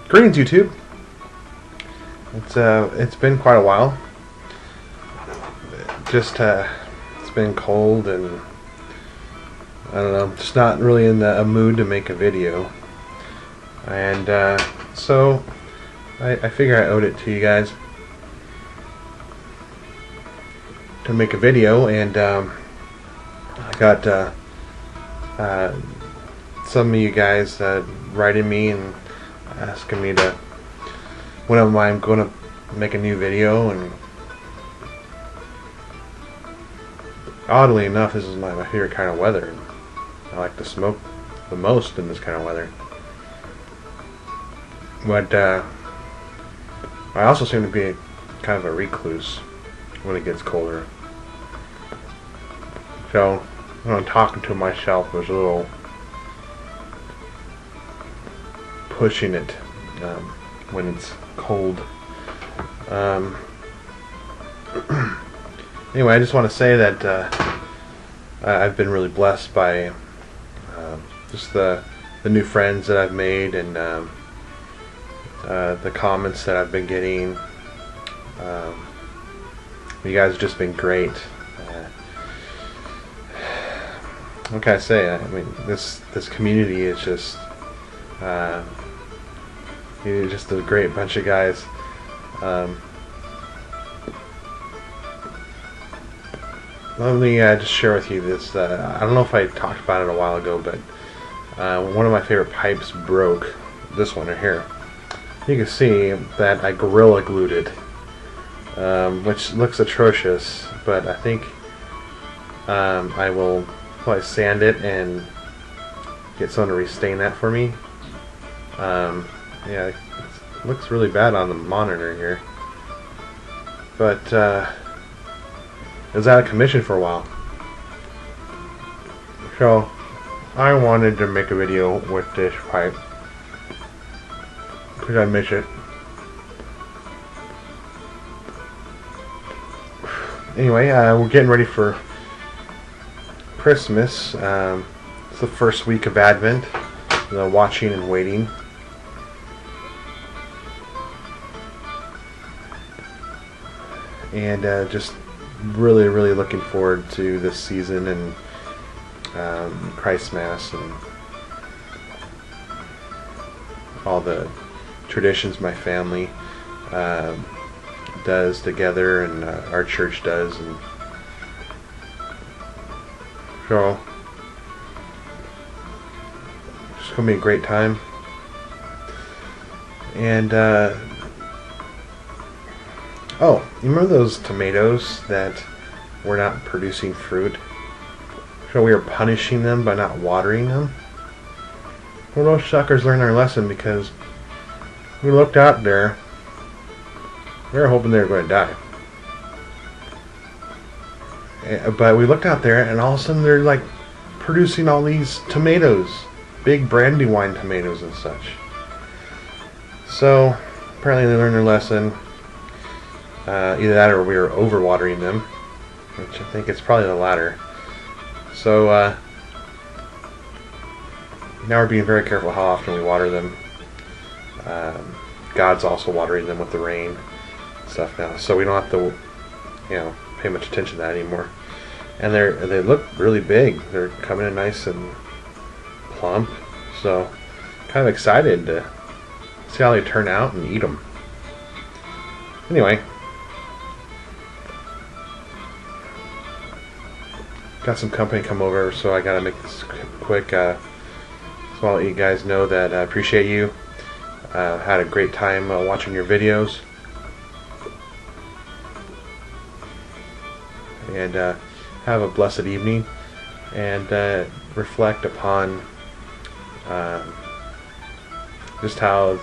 Greetings, YouTube. It's been quite a while. It's been cold and I don't know, just not really in a mood to make a video. And so I figure I owed it to you guys to make a video, and I got some of you guys writing me and asking me to when I'm going to make a new video, and oddly enough, this is my favorite kind of weather. I like to smoke the most in this kind of weather. But I also seem to be kind of a recluse when it gets colder. So when I'm talking to myself, there's a little pushing it when it's cold. Anyway, I just want to say that I've been really blessed by just the new friends that I've made, and the comments that I've been getting. You guys have just been great. What can I say? I mean, this community is just you're just a great bunch of guys. Let me just share with you this. I don't know if I talked about it a while ago, but one of my favorite pipes broke. This one right here. You can see that I gorilla glued it, which looks atrocious, but I think I will probably sand it and get someone to restain that for me. Yeah, it looks really bad on the monitor here, but it was out of commission for a while. So I wanted to make a video with this pipe because I miss it. Anyway, we're getting ready for Christmas. It's the first week of Advent, the watching and waiting. And just really looking forward to this season and Christ Mass and all the traditions my family does together, and our church does, and so it's gonna be a great time. And oh, you remember those tomatoes that were not producing fruit? So we were punishing them by not watering them. Well, those suckers learned their lesson, because we looked out there. We were hoping they were going to die. But we looked out there, and all of a sudden they're like producing all these tomatoes. Big Brandywine tomatoes and such. So apparently they learned their lesson. Either that or we were overwatering them, which I think it's probably the latter. So now we're being very careful how often we water them. God's also watering them with the rain and stuff now, so we don't have to, pay much attention to that anymore. And they look really big. They're coming in nice and plump. So kind of excited to see how they turn out and eat them. Anyway. Got some company come over, so I gotta make this quick. So I'll let you guys know that I appreciate you. Had a great time watching your videos, and have a blessed evening, and reflect upon just how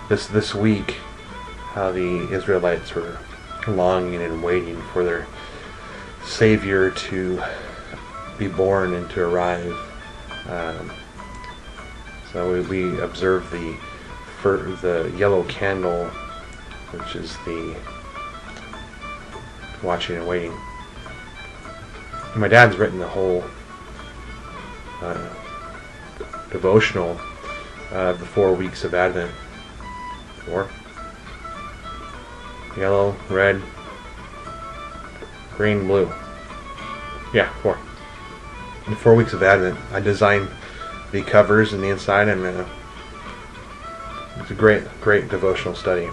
this week, how the Israelites were longing and waiting for their Savior to be born and to arrive. So we observe the yellow candle, which is the watching and waiting. My dad's written the whole devotional of the 4 weeks of Advent. 4. Yellow, red, green, blue. Yeah, 4. In 4 weeks of Advent, I designed the covers and the inside, and it's a great devotional study.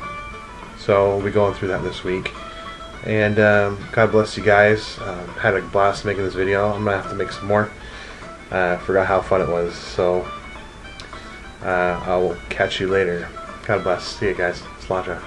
So we'll be going through that this week. And God bless you guys. Had a blast making this video. I'm gonna have to make some more. Forgot how fun it was. So I will catch you later. God bless. See you guys. Slanja.